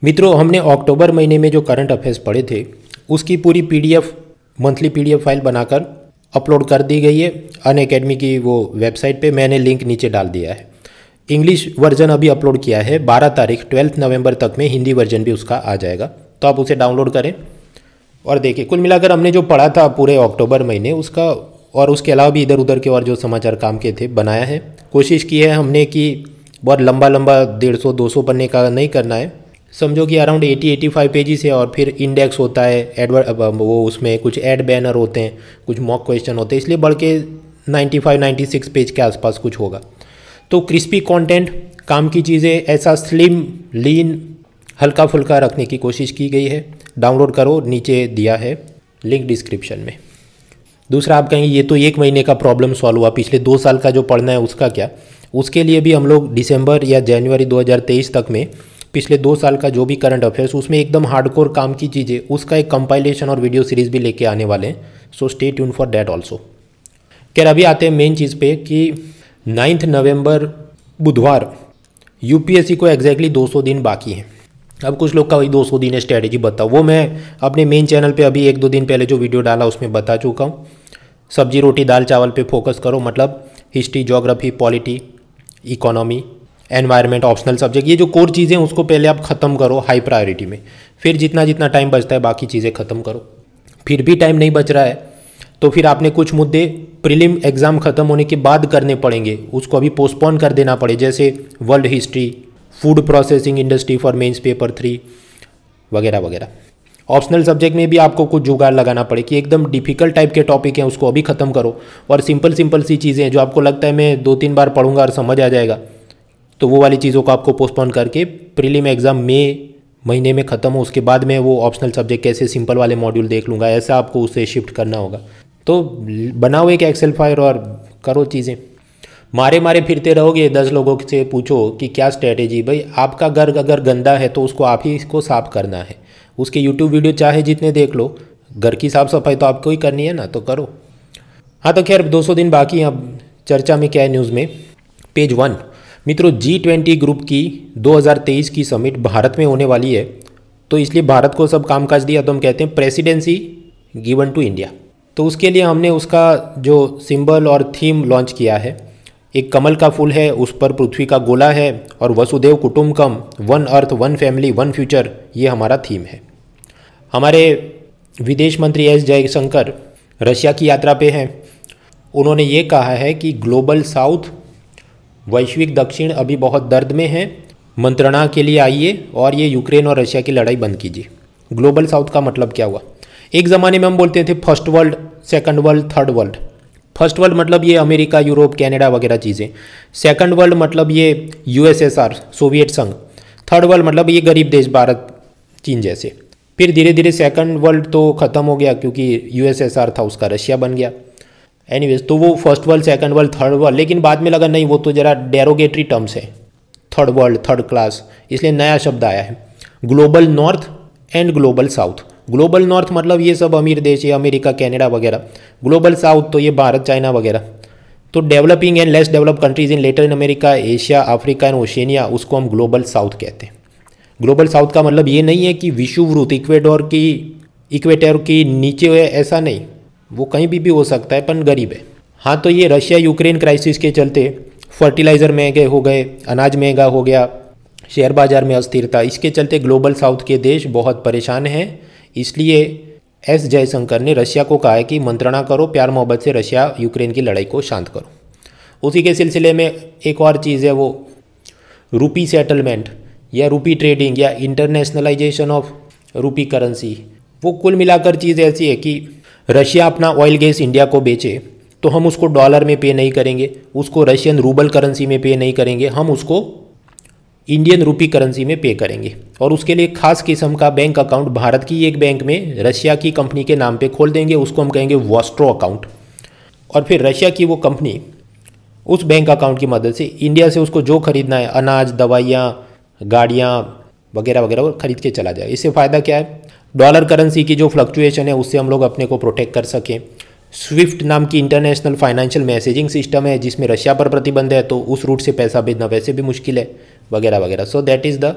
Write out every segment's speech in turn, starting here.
मित्रों, हमने अक्टूबर महीने में जो करंट अफेयर्स पढ़े थे उसकी पूरी पीडीएफ मंथली पीडीएफ फाइल बनाकर अपलोड कर दी गई है अनअकैडमी की वो वेबसाइट पे। मैंने लिंक नीचे डाल दिया है। इंग्लिश वर्जन अभी अपलोड किया है 12 तारीख 12 नवंबर तक में हिंदी वर्जन भी उसका आ जाएगा, तो आप उसे डाउनलोड करें और देखिए। कुल मिलाकर हमने जो पढ़ा था पूरे अक्टूबर महीने उसका, और उसके अलावा भी इधर उधर के और जो समाचार काम के थे बनाया है। कोशिश की है हमने कि बहुत लंबा 150-200 पन्ने का नहीं करना है। समझो कि अराउंड 80-85 पेजेस है, और फिर इंडेक्स होता है, वो उसमें कुछ ऐड बैनर होते हैं, कुछ मॉक क्वेश्चन होते हैं, इसलिए बढ़ के 95-96 पेज के आसपास कुछ होगा। तो क्रिस्पी कंटेंट, काम की चीज़ें ऐसा स्लिम लीन हल्का फुल्का रखने की कोशिश की गई है। डाउनलोड करो, नीचे दिया है लिंक डिस्क्रिप्शन में। दूसरा, आप कहेंगे ये तो एक महीने का प्रॉब्लम सॉल्व हुआ, पिछले 2 साल का जो पढ़ना है उसका क्या? उसके लिए भी हम लोग दिसंबर या जनवरी 2023 तक में पिछले 2 साल का जो भी करंट अफेयर्स उसमें एकदम हार्डकोर काम की चीज़ें उसका एक कंपाइलेशन और वीडियो सीरीज़ भी लेके आने वाले हैं। So stay tune for that also. खैर, अभी आते हैं मेन चीज़ पे कि 9 नवंबर बुधवार यूपीएससी को एग्जैक्टली 200 दिन बाकी हैं। अब कुछ लोग का वही 200 दिन है स्ट्रैटेजी बताओ, वो मैं अपने मेन चैनल पे अभी 1-2 दिन पहले जो वीडियो डाला उसमें बता चुका हूँ। सब्जी रोटी दाल चावल पे फोकस करो, मतलब history, geography, polity, economy, environment, optional subject, ये जो कोर चीज़ें उसको पहले आप ख़त्म करो हाई प्रायोरिटी में। फिर जितना जितना टाइम बचता है बाकी चीज़ें ख़त्म करो। फिर भी टाइम नहीं बच रहा है तो फिर आपने कुछ मुद्दे प्रीलिम एग्ज़ाम ख़त्म होने के बाद करने पड़ेंगे, उसको अभी पोस्टपोन कर देना पड़े, जैसे world history, food processing industry for mains paper 3 वगैरह वगैरह। ऑप्शनल सब्जेक्ट में भी आपको कुछ जुगाड़ लगाना पड़े कि एकदम डिफिकल्ट टाइप के टॉपिक हैं उसको अभी ख़त्म करो, और सिंपल सी चीज़ें हैं जो आपको लगता है मैं 2-3 बार पढ़ूंगा और समझ आ जाएगा, तो वो वाली चीज़ों को आपको पोस्टपोन करके प्रीलिम एग्ज़ाम मई महीने में ख़त्म हो, उसके बाद मैं वो ऑप्शनल सब्जेक्ट कैसे सिंपल वाले मॉड्यूल देख लूँगा, ऐसा आपको उसे शिफ्ट करना होगा। तो बनाओ एक एक्सेल फाइल और करो चीज़ें। मारे फिरते रहोगे, 10 लोगों से पूछो कि क्या स्ट्रैटेजी। भाई, आपका घर अगर गंदा है तो उसको आप ही इसको साफ़ करना है। उसके यूट्यूब वीडियो चाहे जितने देख लो, घर की साफ़ सफाई तो आपको ही करनी है ना, तो करो। हाँ, तो खैर 200 दिन बाकी हैं। अब चर्चा में क्या है न्यूज़ में, पेज 1। मित्रों, G20 ग्रुप की 2023 की समिट भारत में होने वाली है, तो इसलिए भारत को सब कामकाज दिया, तो हम कहते हैं प्रेसिडेंसी गिवन टू इंडिया। तो उसके लिए हमने उसका जो सिंबल और थीम लॉन्च किया है, एक कमल का फूल है, उस पर पृथ्वी का गोला है, और वसुदेव कुटुंबकम, one earth one family one future, ये हमारा थीम है। हमारे विदेश मंत्री एस जयशंकर रशिया की यात्रा पे हैं। उन्होंने ये कहा है कि ग्लोबल साउथ, वैश्विक दक्षिण अभी बहुत दर्द में है, मंत्रणा के लिए आइए और ये यूक्रेन और रशिया की लड़ाई बंद कीजिए। ग्लोबल साउथ का मतलब क्या हुआ? एक ज़माने में हम बोलते थे first world, second world, third world. First world मतलब ये अमेरिका, यूरोप, कनाडा वगैरह चीज़ें। सेकंड वर्ल्ड मतलब ये यूएसएसआर, सोवियत संघ। थर्ड वर्ल्ड मतलब ये गरीब देश, भारत, चीन जैसे। फिर धीरे धीरे सेकंड वर्ल्ड तो ख़त्म हो गया क्योंकि यूएसएसआर था, उसका रशिया बन गया। एनीवेज, तो वो first world, second world, third world, लेकिन बाद में लगा नहीं वो तो ज़रा डेरोगेटरी टर्म्स है, थर्ड वर्ल्ड, थर्ड क्लास, इसलिए नया शब्द आया है global north and global south. Global north मतलब ये सब अमीर देश है, अमेरिका, कनाडा वगैरह। ग्लोबल साउथ तो ये भारत, चाइना वगैरह। तो developing and less developed countries in Latin America, Asia, Africa and Oceania, उसको हम ग्लोबल साउथ कहते हैं। ग्लोबल साउथ का मतलब ये नहीं है कि विषुववृत्त इक्वेटर की नीचे है, ऐसा नहीं, वो कहीं भी हो सकता है, पर गरीब है। हाँ, तो ये रशिया यूक्रेन क्राइसिस के चलते फर्टिलाइज़र महंगे हो गए, अनाज महंगा हो गया, शेयर बाजार में अस्थिरता, इसके चलते ग्लोबल साउथ के देश बहुत परेशान हैं। इसलिए एस जयशंकर ने रशिया को कहा है कि मंत्रणा करो, प्यार मोहब्बत से रशिया यूक्रेन की लड़ाई को शांत करो। उसी के सिलसिले में एक और चीज़ है, वो रूपी सेटलमेंट या रूपी ट्रेडिंग या इंटरनेशनलाइजेशन ऑफ रूपी करेंसी। वो कुल मिलाकर चीज़ ऐसी है कि रशिया अपना ऑयल गैस इंडिया को बेचे तो हम उसको डॉलर में पे नहीं करेंगे, उसको रशियन रूबल करेंसी में पे नहीं करेंगे, हम उसको इंडियन रूपी करेंसी में पे करेंगे। और उसके लिए खास किस्म का बैंक अकाउंट भारत की एक बैंक में रशिया की कंपनी के नाम पे खोल देंगे, उसको हम कहेंगे वॉस्ट्रो अकाउंट। और फिर रशिया की वो कंपनी उस बैंक अकाउंट की मदद से इंडिया से उसको जो खरीदना है, अनाज, दवाइयाँ, गाड़ियाँ वगैरह वगैरह, वो खरीद के चला जाए। इससे फ़ायदा क्या है? डॉलर करेंसी की जो फ्लक्चुएशन है उससे हम लोग अपने को प्रोटेक्ट कर सकें। स्विफ्ट नाम की इंटरनेशनल फाइनेंशियल मैसेजिंग सिस्टम है जिसमें रशिया पर प्रतिबंध है, तो उस रूट से पैसा भेजना वैसे भी मुश्किल है, वगैरह वगैरह। So that is the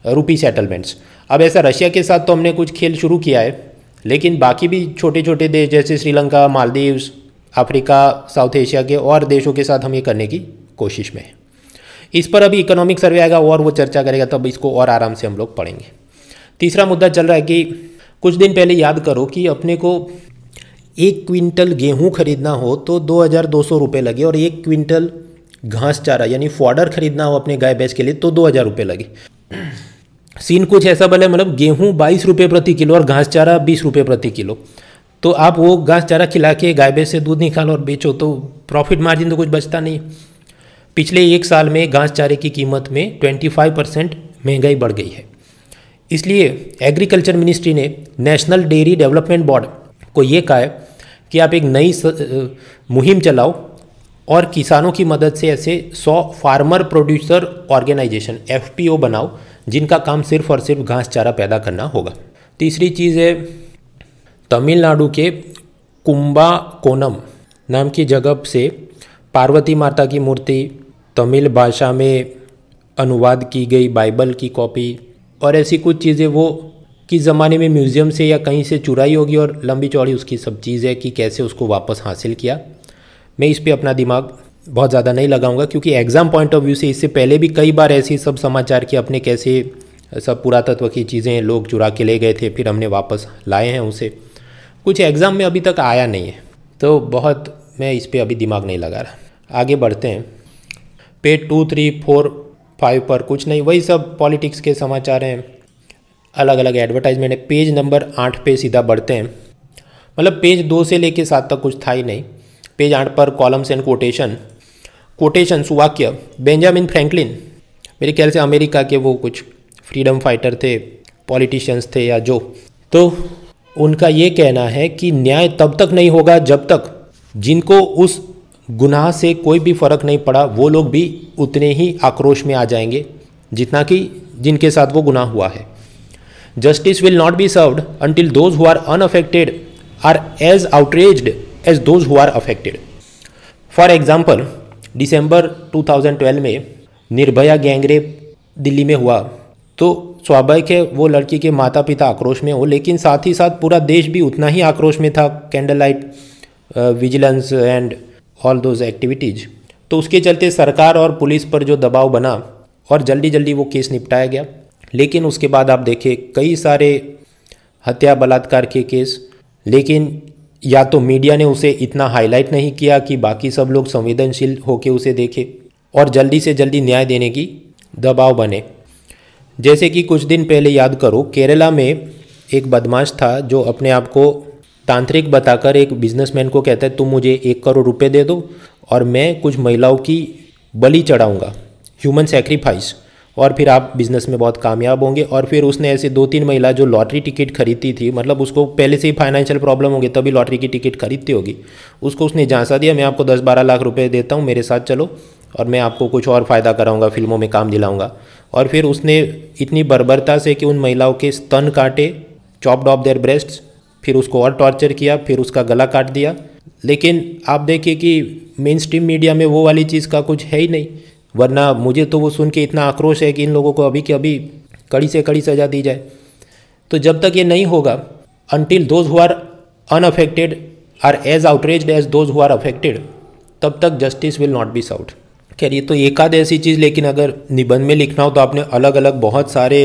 rupee settlements. अब ऐसा रशिया के साथ तो हमने कुछ खेल शुरू किया है, लेकिन बाकी भी छोटे छोटे देश जैसे Sri Lanka, Maldives, Africa, south Asia के और देशों के साथ हम ये करने की कोशिश में हैं। इस पर अभी इकोनॉमिक सर्वे आएगा और वो चर्चा करेगा, तब इसको और आराम से हम लोग पढ़ेंगे। तीसरा मुद्दा चल रहा है कि कुछ दिन पहले याद करो कि अपने को 1 क्विंटल गेहूं खरीदना हो तो 2200 रुपये लगे, और 1 क्विंटल घास चारा यानी फॉडर खरीदना हो अपने गाय भैंस के लिए तो 2000 रुपये लगे। सीन कुछ ऐसा भले, मतलब गेहूं 22 रुपये प्रति किलो और घास चारा 20 रुपये प्रति किलो, तो आप वो घास चारा खिला के गाय भैंस से दूध निकालो और बेचो तो प्रॉफिट मार्जिन तो कुछ बचता नहीं। पिछले 1 साल में घास चारे की कीमत में 25% महंगाई बढ़ गई है। इसलिए एग्रीकल्चर मिनिस्ट्री ने नेशनल डेयरी डेवलपमेंट बोर्ड को ये कहा है कि आप एक नई मुहिम चलाओ और किसानों की मदद से ऐसे 100 फार्मर प्रोड्यूसर ऑर्गेनाइजेशन FPO बनाओ जिनका काम सिर्फ और सिर्फ घास चारा पैदा करना होगा। तीसरी चीज़ है, तमिलनाडु के कुंबाकोनम नाम की जगह से पार्वती माता की मूर्ति, तमिल भाषा में अनुवाद की गई बाइबल की कॉपी और ऐसी कुछ चीज़ें वो किस ज़माने में म्यूज़ियम से या कहीं से चुराई होगी, और लंबी चौड़ी उसकी सब चीज़ है कि कैसे उसको वापस हासिल किया। मैं इस पे अपना दिमाग बहुत ज़्यादा नहीं लगाऊंगा क्योंकि एग्ज़ाम पॉइंट ऑफ व्यू से इससे पहले भी कई बार ऐसी सब समाचार कि अपने कैसे सब पुरातत्व की चीज़ें लोग चुरा के ले गए थे, फिर हमने वापस लाए हैं उसे। कुछ एग्ज़ाम में अभी तक आया नहीं है, तो बहुत मैं इस पर अभी दिमाग नहीं लगा रहा। आगे बढ़ते हैं। पेज 2, 3, 4, 5 पर कुछ नहीं, वही सब पॉलिटिक्स के समाचार हैं, अलग अलग एडवर्टाइजमेंट है। पेज नंबर 8 पे सीधा बढ़ते हैं। मतलब पेज 2 से लेके 7 तक कुछ था ही नहीं। पेज 8 पर कॉलम्स एंड कोटेशंस वाक्य। बेंजामिन फ्रैंकलिन, मेरे ख्याल से अमेरिका के वो कुछ फ्रीडम फाइटर थे, पॉलिटिशियंस थे या जो, तो उनका ये कहना है कि न्याय तब तक नहीं होगा जब तक जिनको उस गुनाह से कोई भी फर्क नहीं पड़ा वो लोग भी उतने ही आक्रोश में आ जाएंगे जितना कि जिनके साथ वो गुनाह हुआ है। Justice will not be served until those who are unaffected are as outraged as those who are affected. For example, दिसंबर 2012 में निर्भया गैंगरेप दिल्ली में हुआ, तो स्वाभाविक है वो लड़की के माता पिता आक्रोश में हो, लेकिन साथ ही साथ पूरा देश भी उतना ही आक्रोश में था। Candle light vigilance and all those activities. तो उसके चलते सरकार और पुलिस पर जो दबाव बना और जल्दी जल्दी वो केस निपटाया गया। लेकिन उसके बाद आप देखें कई सारे हत्या बलात्कार के केस, लेकिन या तो मीडिया ने उसे इतना हाईलाइट नहीं किया कि बाकी सब लोग संवेदनशील होकर उसे देखें और जल्दी से जल्दी न्याय देने की दबाव बने। जैसे कि कुछ दिन पहले याद करो, केरला में एक बदमाश था जो अपने आप को तांत्रिक बताकर एक बिजनेसमैन को कहता है तुम मुझे 1 करोड़ रुपए दे दो और मैं कुछ महिलाओं की बलि चढ़ाऊंगा, ह्यूमन सेक्रीफाइस, और फिर आप बिजनेस में बहुत कामयाब होंगे। और फिर उसने ऐसे 2-3 महिला जो लॉटरी टिकट खरीदती थी, मतलब उसको पहले से ही फाइनेंशियल प्रॉब्लम होगी तभी लॉटरी की टिकट खरीदती होगी, उसको उसने झांसा दिया मैं आपको 10-12 लाख रुपए देता हूँ, मेरे साथ चलो और मैं आपको कुछ और फ़ायदा कराऊंगा, फिल्मों में काम दिलाऊंगा। और फिर उसने इतनी बर्बरता से कि उन महिलाओं के स्तन काटे, चॉप्ड ऑफ देयर ब्रेस्ट्स, फिर उसको और टॉर्चर किया, फिर उसका गला काट दिया। लेकिन आप देखिए कि मेन स्ट्रीम मीडिया में वो वाली चीज़ का कुछ है ही नहीं, वरना मुझे तो वो सुन के इतना आक्रोश है कि इन लोगों को अभी के अभी कड़ी से कड़ी सज़ा दी जाए। तो जब तक ये नहीं होगा, until those who are unaffected are as outraged as those who are affected, तब तक justice will not be served. खैर ये तो एक आध ऐसी चीज़, लेकिन अगर निबंध में लिखना हो तो आपने अलग अलग बहुत सारे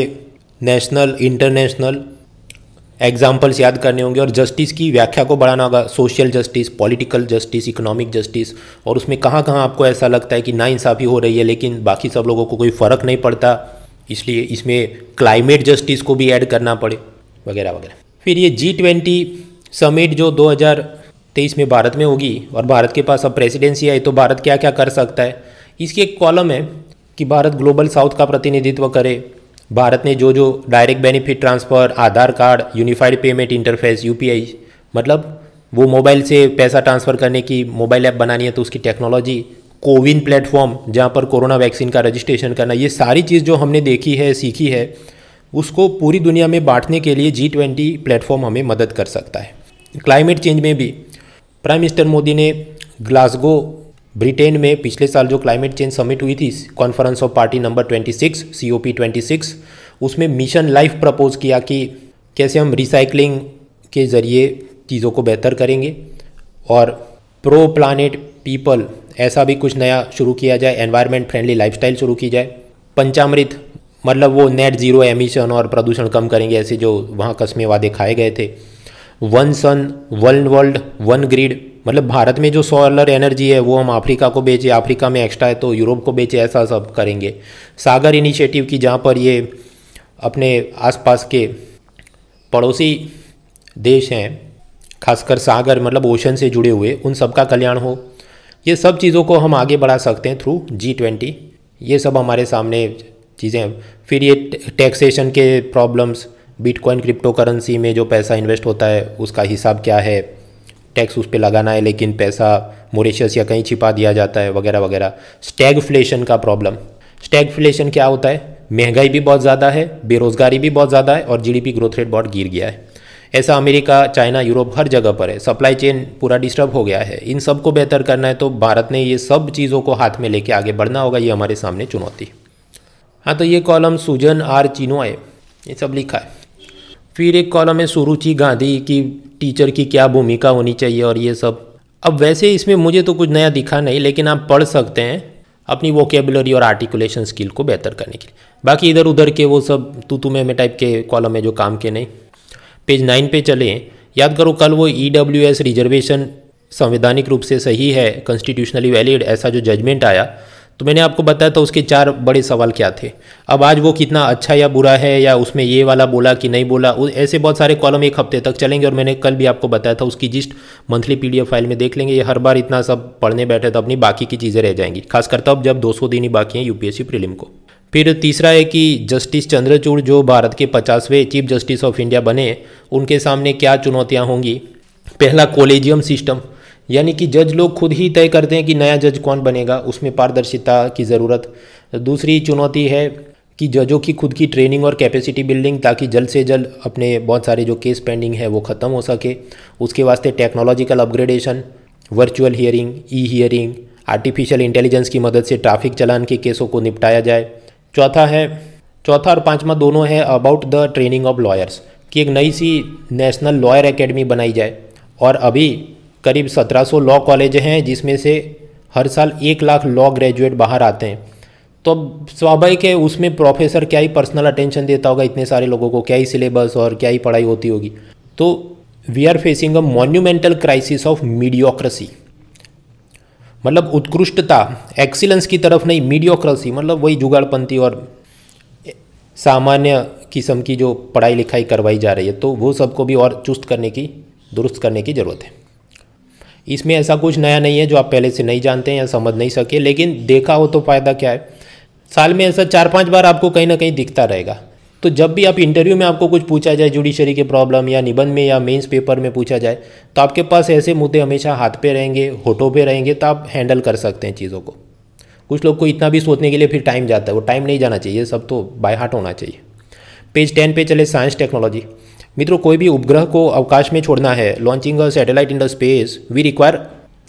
नेशनल इंटरनेशनल एग्जाम्पल्स याद करने होंगे और जस्टिस की व्याख्या को बढ़ाना होगा। Social justice, political justice, economic justice, और उसमें कहाँ कहाँ आपको ऐसा लगता है कि नाइंसाफ़ी हो रही है लेकिन बाकी सब लोगों को कोई फ़र्क नहीं पड़ता, इसलिए इसमें क्लाइमेट जस्टिस को भी ऐड करना पड़े, वगैरह वगैरह। फिर ये G20 समिट जो 2023 में भारत में होगी और भारत के पास अब प्रेसिडेंसी आई, तो भारत क्या क्या कर सकता है, इसकी एक कॉलम है कि भारत ग्लोबल साउथ का प्रतिनिधित्व करे। भारत ने जो जो direct benefit transfer, Aadhaar card, unified payment interface UPI, मतलब वो मोबाइल से पैसा ट्रांसफ़र करने की मोबाइल ऐप बनानी है तो उसकी टेक्नोलॉजी, कोविन प्लेटफॉर्म जहाँ पर कोरोना वैक्सीन का रजिस्ट्रेशन करना, ये सारी चीज़ जो हमने देखी है, सीखी है, उसको पूरी दुनिया में बांटने के लिए G20 प्लेटफॉर्म हमें मदद कर सकता है। क्लाइमेट चेंज में भी प्राइम मिनिस्टर मोदी ने ग्लासगो ब्रिटेन में पिछले साल जो क्लाइमेट चेंज समिट हुई थी, conference of party number 26 COP26, उसमें मिशन लाइफ प्रपोज किया कि कैसे हम रिसाइकलिंग के ज़रिए चीज़ों को बेहतर करेंगे, और प्रो प्लानेट पीपल ऐसा भी कुछ नया शुरू किया जाए, एनवायरनमेंट फ्रेंडली लाइफस्टाइल शुरू की जाए। पंचामृत मतलब वो नेट ज़ीरो एमिशन और प्रदूषण कम करेंगे, ऐसे जो वहाँ कस्मे वादे खाए गए थे। One sun one world one grid, मतलब भारत में जो सोलर एनर्जी है वो हम अफ्रीका को बेचे, अफ्रीका में एक्स्ट्रा है तो यूरोप को बेचे, ऐसा सब करेंगे। सागर इनिशिएटिव की जहाँ पर ये अपने आसपास के पड़ोसी देश हैं, खासकर सागर मतलब ओशन से जुड़े हुए, उन सब का कल्याण हो। ये सब चीज़ों को हम आगे बढ़ा सकते हैं थ्रू G20। ये सब हमारे सामने चीज़ें हैं। फिर ये टैक्सेशन के प्रॉब्लम्स, बिटकॉइन क्रिप्टो करेंसी में जो पैसा इन्वेस्ट होता है उसका हिसाब क्या है, टैक्स उस पर लगाना है लेकिन पैसा मॉरिशस या कहीं छिपा दिया जाता है, वगैरह वगैरह। स्टैगफ्लेशन का प्रॉब्लम, स्टैगफ्लेशन क्या होता है? महंगाई भी बहुत ज़्यादा है, बेरोज़गारी भी बहुत ज़्यादा है और GDP ग्रोथ रेट बहुत गिर गया है। ऐसा अमेरिका, चाइना, यूरोप हर जगह पर है। सप्लाई चेन पूरा डिस्टर्ब हो गया है। इन सब को बेहतर करना है तो भारत ने ये सब चीज़ों को हाथ में लेके आगे बढ़ना होगा। ये हमारे सामने चुनौती। हाँ, तो ये कॉलम सुजन आर चिनोय ये सब लिखा है। फिर एक कॉलम है सुरुचि गांधी की टीचर की क्या भूमिका होनी चाहिए और ये सब। अब वैसे इसमें मुझे तो कुछ नया दिखा नहीं, लेकिन आप पढ़ सकते हैं अपनी वोकेबुलरी और आर्टिकुलेशन स्किल को बेहतर करने के लिए। बाकी इधर उधर के वो सब तू में टाइप के कॉलम है जो काम के नहीं। पेज 9 पे चलें। याद करो कल वो EWS रिजर्वेशन संवैधानिक रूप से सही है, कॉन्स्टिट्यूशनली वैलिड, ऐसा जो जजमेंट आया तो मैंने आपको बताया था उसके 4 बड़े सवाल क्या थे। अब आज वो कितना अच्छा या बुरा है, या उसमें ये वाला बोला कि नहीं बोला, ऐसे बहुत सारे कॉलम एक हफ्ते तक चलेंगे। और मैंने कल भी आपको बताया था उसकी जिस्ट मंथली PDF फाइल में देख लेंगे। ये हर बार इतना सब पढ़ने बैठे तो अपनी बाकी की चीज़ें रह जाएंगी, खासकर तब जब 200 दिन ही बाकी हैं UPSC प्रीलिम को। फिर तीसरा है कि जस्टिस चंद्रचूड़ जो भारत के 50वें चीफ जस्टिस ऑफ इंडिया बने, उनके सामने क्या चुनौतियां होंगी। पहला, कोलेजियम सिस्टम, यानी कि जज लोग खुद ही तय करते हैं कि नया जज कौन बनेगा, उसमें पारदर्शिता की ज़रूरत। दूसरी चुनौती है कि जजों की खुद की ट्रेनिंग और कैपेसिटी बिल्डिंग, ताकि जल्द से जल्द अपने बहुत सारे जो केस पेंडिंग है वो ख़त्म हो सके। उसके वास्ते technological upgradation, virtual hearing, hearing, artificial intelligence की मदद से ट्रैफिक चालान के केसों को निपटाया जाए। चौथा और पांचवा दोनों है about the training of lawyers, कि एक नई सी नेशनल लॉयर एकेडमी बनाई जाए। और अभी करीब 1700 लॉ कॉलेज हैं जिसमें से हर साल 1 लाख लॉ ग्रेजुएट बाहर आते हैं। तो स्वाभाविक है उसमें प्रोफेसर क्या ही पर्सनल अटेंशन देता होगा इतने सारे लोगों को, क्या ही सिलेबस और क्या ही पढ़ाई होती होगी। तो we are facing a monumental crisis of mediocrity, मतलब उत्कृष्टता, एक्सीलेंस की तरफ नहीं, मीडियोक्रेसी मतलब वही जुगाड़पंथी और सामान्य किस्म की जो पढ़ाई लिखाई करवाई जा रही है, तो वो सबको भी और चुस्त करने की, दुरुस्त करने की ज़रूरत है। इसमें ऐसा कुछ नया नहीं है जो आप पहले से नहीं जानते हैं या समझ नहीं सके, लेकिन देखा हो तो फ़ायदा क्या है। साल में ऐसा 4-5 बार आपको कहीं ना कहीं दिखता रहेगा। तो जब भी आप इंटरव्यू में आपको कुछ पूछा जाए जुडिशरी के प्रॉब्लम, या निबंध में या मेंस पेपर में पूछा जाए, तो आपके पास ऐसे मुद्दे हमेशा हाथ पे रहेंगे, होठों पे रहेंगे, तो आप हैंडल कर सकते हैं चीज़ों को। कुछ लोग को इतना भी सोचने के लिए फिर टाइम जाता है, वो टाइम नहीं जाना चाहिए, सब तो बाय हार्ट होना चाहिए। पेज 10 पे चले, साइंस टेक्नोलॉजी। मित्रों, कोई भी उपग्रह को अवकाश में छोड़ना है, launching a satellite in the space, we require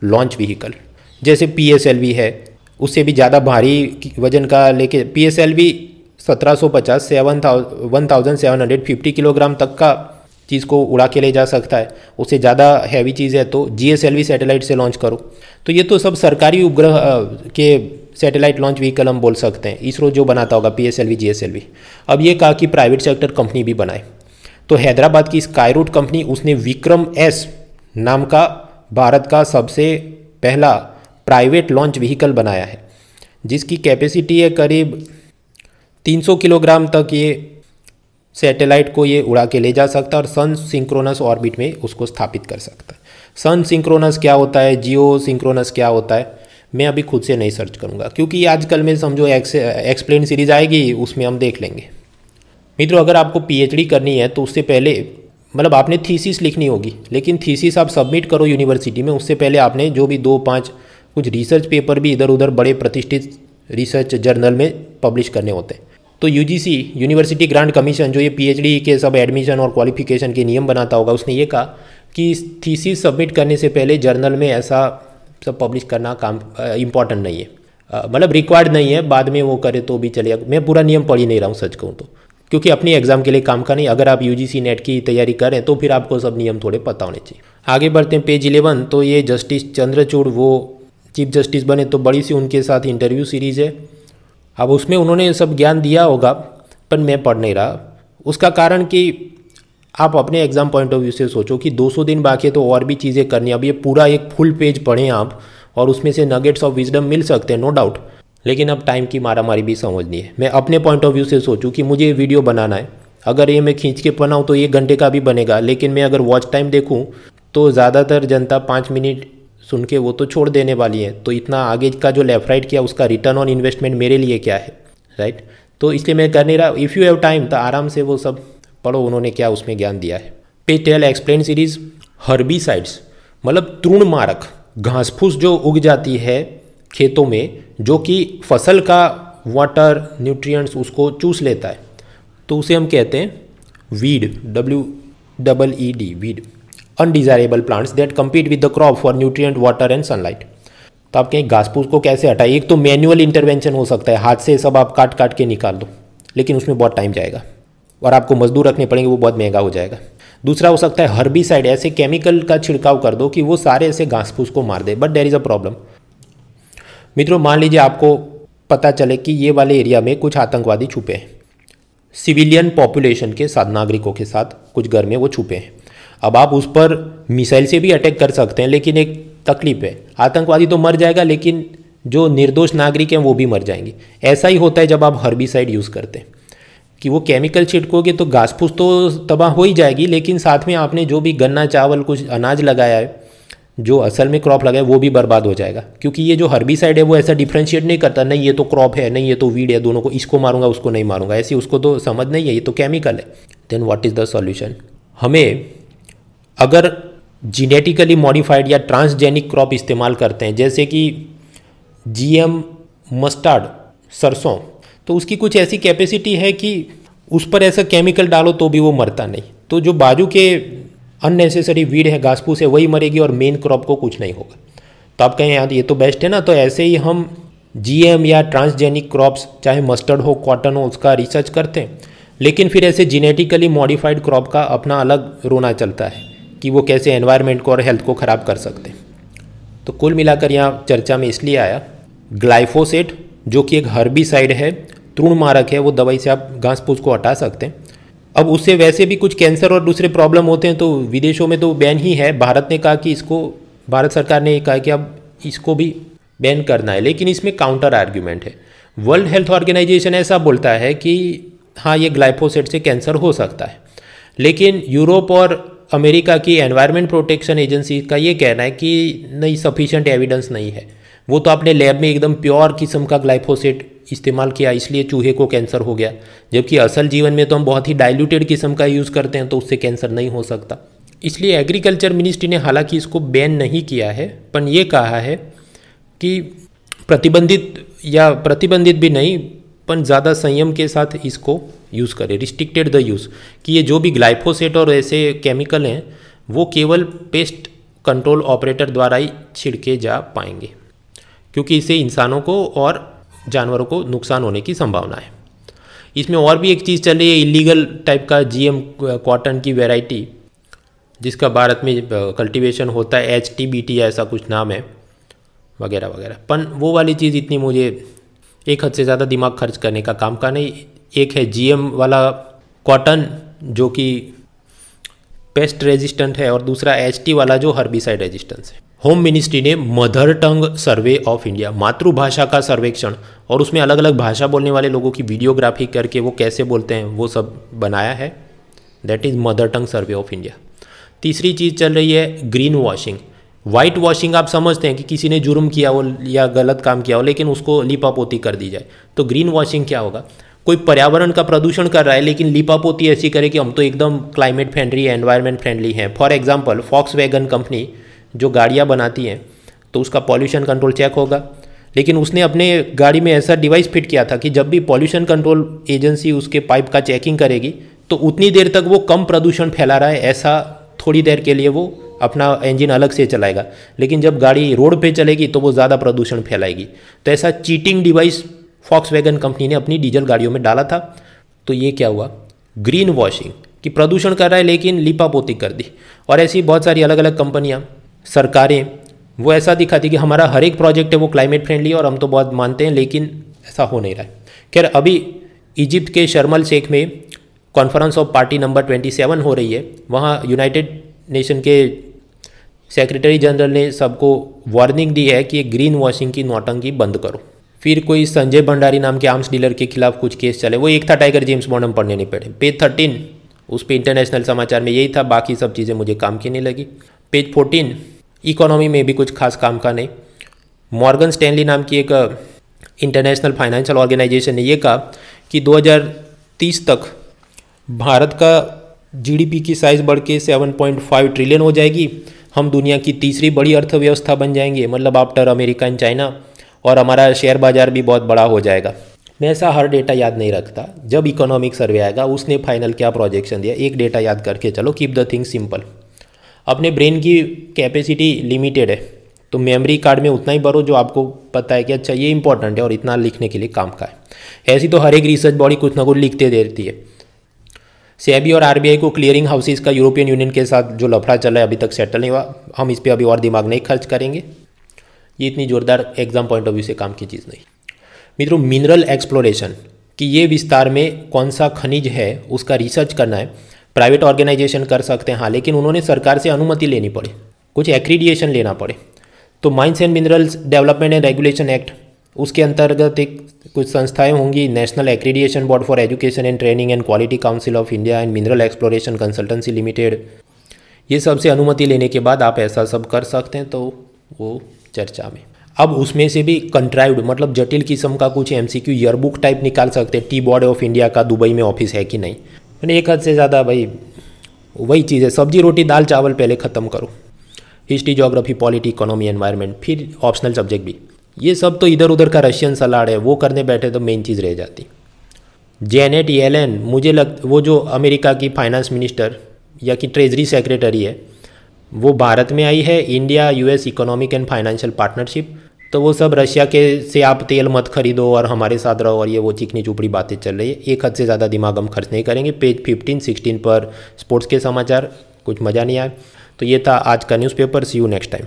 launch vehicle. जैसे PSLV है, उससे भी ज़्यादा भारी वजन का लेके PSLV 1750 से 1750 किलोग्राम तक का चीज़ को उड़ा के ले जा सकता है। उससे ज़्यादा हैवी चीज़ है तो GSLV सैटेलाइट से लॉन्च करो। तो ये तो सब सरकारी उपग्रह के सैटेलाइट लॉन्च व्हीकल हम बोल सकते हैं। इसरो जो बनाता होगा PSLV GSLV। अब ये कहा कि प्राइवेट सेक्टर कंपनी भी बनाए, तो हैदराबाद की स्काईरूट कंपनी, उसने विक्रम S नाम का भारत का सबसे पहला प्राइवेट लॉन्च व्हीकल बनाया है, जिसकी कैपेसिटी है करीब 300 किलोग्राम तक। ये सैटेलाइट को ये उड़ा के ले जा सकता है और सन सिंक्रोनस ऑर्बिट में उसको स्थापित कर सकता है। सन सिंक्रोनस क्या होता है, जियो सिंक्रोनस क्या होता है, मैं अभी खुद से नहीं सर्च करूँगा, क्योंकि आजकल में समझो एक्सप्लेन सीरीज आएगी, उसमें हम देख लेंगे। मित्रों, अगर आपको PhD करनी है तो उससे पहले मतलब आपने थीसिस लिखनी होगी, लेकिन थीसिस आप सबमिट करो यूनिवर्सिटी में, उससे पहले आपने जो भी 2-5 कुछ रिसर्च पेपर भी इधर उधर बड़े प्रतिष्ठित रिसर्च जर्नल में पब्लिश करने होते हैं। तो UGC यूनिवर्सिटी ग्रांट कमीशन जो ये PhD के सब एडमिशन और क्वालिफिकेशन के नियम बनाता होगा, उसने ये कहा कि थीसिस सबमिट करने से पहले जर्नल में ऐसा सब पब्लिश करना काम इम्पॉर्टेंट नहीं है, मतलब रिक्वायर्ड नहीं है, बाद में वो करे तो भी चलेगा। मैं पूरा नियम पढ़ ही नहीं रहा हूँ सच कहूँ तो, क्योंकि अपने एग्जाम के लिए काम का नहीं। अगर आप यूजीसी नेट की तैयारी करें तो फिर आपको सब नियम थोड़े पता होने चाहिए। आगे बढ़ते हैं पेज 11। तो ये जस्टिस चंद्रचूड़ वो चीफ जस्टिस बने, तो बड़ी सी उनके साथ इंटरव्यू सीरीज़ है। अब उसमें उन्होंने सब ज्ञान दिया होगा, पर मैं पढ़ नहीं रहा। उसका कारण कि आप अपने एग्जाम पॉइंट ऑफ व्यू से सोचो कि 200 दिन बाकी है तो और भी चीज़ें करनी है। अब ये पूरा एक फुल पेज पढ़ें आप और उसमें से नगेट्स ऑफ विजडम मिल सकते हैं, नो डाउट, लेकिन अब टाइम की मारामारी भी समझनी है। मैं अपने पॉइंट ऑफ व्यू से सोचूं कि मुझे ये वीडियो बनाना है, अगर ये मैं खींच के बनाऊँ तो 1 घंटे का भी बनेगा, लेकिन मैं अगर वॉच टाइम देखूँ तो ज़्यादातर जनता 5 मिनट सुन के वो तो छोड़ देने वाली है। तो इतना आगे का जो लेफ्ट राइट किया उसका रिटर्न ऑन इन्वेस्टमेंट मेरे लिए क्या है, राइट? तो इसलिए मैं कर नहीं रहा। इफ़ यू हैव टाइम तो आराम से वो सब पढ़ो, उन्होंने क्या उसमें ज्ञान दिया है। Page 12 explain series. हर्बिसाइड्स मतलब तृणमारक, घास फूस जो उग जाती है खेतों में, जो कि फसल का वाटर न्यूट्रिएंट्स उसको चूस लेता है, तो उसे हम कहते हैं weed, WEED, weed. Undesirable plants that compete with the crop for nutrient, water and sunlight. तो आप कहीं घास फूस को कैसे हटाए? एक तो मैनुअल इंटरवेंशन हो सकता है, हाथ से सब आप काट काट के निकाल दो, लेकिन उसमें बहुत टाइम जाएगा और आपको मजदूर रखने पड़ेंगे, वो बहुत महंगा हो जाएगा। दूसरा हो सकता है हर्बिसाइड, ऐसे केमिकल का छिड़काव कर दो कि वो सारे ऐसे घास फूस को मार दे, but there is a problem. मित्रों, मान लीजिए आपको पता चले कि ये वाले एरिया में कुछ आतंकवादी छुपे हैं, सिविलियन पॉपुलेशन के साथ, नागरिकों के साथ कुछ घर में वो छुपे हैं। अब आप उस पर मिसाइल से भी अटैक कर सकते हैं, लेकिन एक तकलीफ है, आतंकवादी तो मर जाएगा लेकिन जो निर्दोष नागरिक हैं वो भी मर जाएंगे। ऐसा ही होता है जब आप हर्बिसाइड यूज़ करते हैं कि वो केमिकल छिड़कोगे तो घास फूस तो तबाह हो ही जाएगी, लेकिन साथ में आपने जो भी गन्ना चावल कुछ अनाज लगाया है, जो असल में क्रॉप लगाया, वो भी बर्बाद हो जाएगा। क्योंकि ये जो हर्बिसाइड है वो ऐसा डिफ्रेंशिएट नहीं करता, नहीं ये तो क्रॉप है, नहीं ये तो वीड है, दोनों को इसको मारूंगा उसको नहीं मारूंगा, ऐसी उसको तो समझ नहीं है, ये तो केमिकल है। Then what is the solution? हमें अगर जीनेटिकली मॉडिफाइड या ट्रांसजेनिक क्रॉप इस्तेमाल करते हैं, जैसे कि GM मस्टर्ड, सरसों, तो उसकी कुछ ऐसी कैपेसिटी है कि उस पर ऐसा केमिकल डालो तो भी वो मरता नहीं। तो जो बाजू के अननेसेसरी वीड है, घास फूस है, वही मरेगी और मेन क्रॉप को कुछ नहीं होगा। तो आप कहें यार ये तो बेस्ट है ना, तो ऐसे ही हम GM या ट्रांसजेनिक क्रॉप्स, चाहे मस्टर्ड हो, कॉटन हो, उसका रिसर्च करते हैं, लेकिन फिर ऐसे जीनेटिकली मॉडिफाइड क्रॉप का अपना अलग रोना चलता है कि वो कैसे एनवायरनमेंट को और हेल्थ को ख़राब कर सकते हैं। तो कुल मिलाकर यहाँ चर्चा में इसलिए आया, ग्लाइफोसेट जो कि एक हर्बिसाइड है, तृणमारक है, वो दवाई से आप घास फूस को हटा सकते हैं। अब उससे वैसे भी कुछ कैंसर और दूसरे प्रॉब्लम होते हैं, तो विदेशों में तो बैन ही है। भारत ने कहा कि इसको, भारत सरकार ने कहा कि अब इसको भी बैन करना है, लेकिन इसमें काउंटर आर्ग्यूमेंट है। वर्ल्ड हेल्थ ऑर्गेनाइजेशन ऐसा बोलता है कि हाँ ये ग्लाइफोसेट से कैंसर हो सकता है, लेकिन यूरोप और अमेरिका की एनवायरनमेंट प्रोटेक्शन एजेंसी का ये कहना है कि नहीं, सफिशिएंट एविडेंस नहीं है। वो तो आपने लैब में एकदम प्योर किस्म का ग्लाइफोसेट इस्तेमाल किया, इसलिए चूहे को कैंसर हो गया, जबकि असल जीवन में तो हम बहुत ही डाइल्यूटेड किस्म का यूज़ करते हैं, तो उससे कैंसर नहीं हो सकता। इसलिए एग्रीकल्चर मिनिस्ट्री ने हालांकि इसको बैन नहीं किया है, पर ये कहा है कि प्रतिबंधित या प्रतिबंधित भी नहीं, पर ज़्यादा संयम के साथ इसको यूज़ करें, रिस्ट्रिक्टेड द यूज़, कि ये जो भी ग्लाइफोसेट और ऐसे केमिकल हैं वो केवल पेस्ट कंट्रोल ऑपरेटर द्वारा ही छिड़के जा पाएंगे, क्योंकि इससे इंसानों को और जानवरों को नुकसान होने की संभावना है। इसमें और भी एक चीज़ चल रही है, इलीगल टाइप का GM कॉटन की वैरायटी, जिसका भारत में कल्टीवेशन होता है, HTBT ऐसा कुछ नाम है, वगैरह वगैरह। पर वो वाली चीज़ इतनी मुझे एक हद से ज़्यादा दिमाग खर्च करने का काम का नहीं। एक है GM वाला कॉटन जो कि पेस्ट रेजिस्टेंट है, और दूसरा HT वाला जो हर्बिसाइड रेजिस्टेंस है। होम मिनिस्ट्री ने mother tongue survey of India, मातृभाषा का सर्वेक्षण, और उसमें अलग अलग भाषा बोलने वाले लोगों की वीडियोग्राफी करके वो कैसे बोलते हैं वो सब बनाया है। That is mother tongue survey of India. तीसरी चीज़ चल रही है ग्रीन वॉशिंग। वाइट वॉशिंग आप समझते हैं कि किसी ने जुर्म किया हो या गलत काम किया हो, लेकिन उसको लिपापोती कर दी जाए। तो ग्रीन वॉशिंग क्या होगा? कोई पर्यावरण का प्रदूषण कर रहा है, लेकिन लिपापोती ऐसी करे कि हम तो एकदम क्लाइमेट फ्रेंडली, एनवायरनमेंट फ्रेंडली हैं। फॉर एग्जांपल फॉक्सवैगन कंपनी जो गाड़ियाँ बनाती हैं, तो उसका पॉल्यूशन कंट्रोल चेक होगा, लेकिन उसने अपने गाड़ी में ऐसा डिवाइस फिट किया था कि जब भी पॉल्यूशन कंट्रोल एजेंसी उसके पाइप का चेकिंग करेगी तो उतनी देर तक वो कम प्रदूषण फैला रहा है, ऐसा थोड़ी देर के लिए वो अपना इंजन अलग से चलाएगा, लेकिन जब गाड़ी रोड पे चलेगी तो वो ज़्यादा प्रदूषण फैलाएगी। तो ऐसा चीटिंग डिवाइस फॉक्सवैगन कंपनी ने अपनी डीजल गाड़ियों में डाला था। तो ये क्या हुआ, ग्रीन वॉशिंग कि प्रदूषण कर रहा है लेकिन लिपापोती कर दी। और ऐसी बहुत सारी अलग अलग कंपनियाँ, सरकारें, वो ऐसा दिखाती कि हमारा हर एक प्रोजेक्ट है वो क्लाइमेट फ्रेंडली है और हम तो बहुत मानते हैं, लेकिन ऐसा हो नहीं रहा है। खैर, अभी इजिप्ट के शर्म एल शेख में कॉन्फ्रेंस ऑफ पार्टी नंबर 27 हो रही है। वहाँ यूनाइटेड नेशन के सेक्रेटरी जनरल ने सबको वार्निंग दी है कि ग्रीन वॉशिंग की नौटंकी बंद करो। फिर कोई संजय भंडारी नाम के आर्म्स डीलर के खिलाफ कुछ केस चले, वो एक था टाइगर जेम्स बॉन्ड, हम पढ़ने नहीं पड़े। पेज 13 उस पे इंटरनेशनल समाचार में यही था, बाकी सब चीज़ें मुझे काम की नहीं लगी। पेज 14 इकोनॉमी में भी कुछ खास काम का नहीं। मॉर्गन स्टैनली नाम की एक इंटरनेशनल फाइनेंशियल ऑर्गेनाइजेशन ने ये कहा कि 2030 तक भारत का जीडीपी की साइज़ बढ़ के 7.5 ट्रिलियन हो जाएगी। हम दुनिया की तीसरी बड़ी अर्थव्यवस्था बन जाएंगे, मतलब आफ्टर अमेरिका एंड चाइना, और हमारा शेयर बाज़ार भी बहुत बड़ा हो जाएगा। मैं ऐसा हर डेटा याद नहीं रखता, जब इकोनॉमिक सर्वे आएगा उसने फाइनल क्या प्रोजेक्शन दिया, एक डेटा याद करके चलो। Keep the thing simple. अपने ब्रेन की कैपेसिटी लिमिटेड है, तो मेमोरी कार्ड में उतना ही भरो जो आपको पता है कि अच्छा ये इंपॉर्टेंट है और इतना लिखने के लिए काम का है। ऐसी तो हर एक रिसर्च बॉडी कुछ ना कुछ लिखते देती है। सेबी और आरबीआई को क्लियरिंग हाउसेस का यूरोपियन यूनियन के साथ जो लफड़ा चला है अभी तक सेटल नहीं हुआ, हम इस पर अभी और दिमाग नहीं खर्च करेंगे। ये इतनी जोरदार एग्जाम पॉइंट ऑफ व्यू से काम की चीज़ नहीं। मित्रों, मिनरल एक्सप्लोरेशन कि ये विस्तार में कौन सा खनिज है उसका रिसर्च करना है, प्राइवेट ऑर्गेनाइजेशन कर सकते हैं हाँ, लेकिन उन्होंने सरकार से अनुमति लेनी पड़े, कुछ एक्रीडिएशन लेना पड़े। तो mines and minerals development and regulation act, उसके अंतर्गत एक कुछ संस्थाएं होंगी, national accreditation board for education and training and quality council of India and mineral exploration consultancy limited. ये सबसे अनुमति लेने के बाद आप ऐसा सब कर सकते हैं, तो वो चर्चा में। अब उसमें से भी कंट्राइव्ड मतलब जटिल किस्म का कुछ एमसीक्यू ईयरबुक टाइप निकाल सकते हैं। टी बोर्ड ऑफ इंडिया का दुबई में ऑफिस है कि नहीं, मैंने एक हद से ज़्यादा भाई वही चीज़ है, सब्जी रोटी दाल चावल पहले ख़त्म करो। History, geography, polity, economy, environment, फिर ऑप्शनल सब्जेक्ट भी। ये सब तो इधर उधर का रशियन सलाड है, वो करने बैठे तो मेन चीज़ रह जाती। जेनेट येलेन, मुझे वो जो अमेरिका की फाइनेंस मिनिस्टर या कि ट्रेजरी सेक्रेटरी है, वो भारत में आई है। India US economic and financial partnership, तो वो सब रशिया के से आप तेल मत खरीदो और हमारे साथ रहो, और ये वो चिकनी चुपड़ी बातें चल रही है। एक हद से ज़्यादा दिमाग हम खर्च नहीं करेंगे। पेज 15-16 पर स्पोर्ट्स के समाचार, कुछ मज़ा नहीं आया। तो ये था आज का newspaper. See you next time.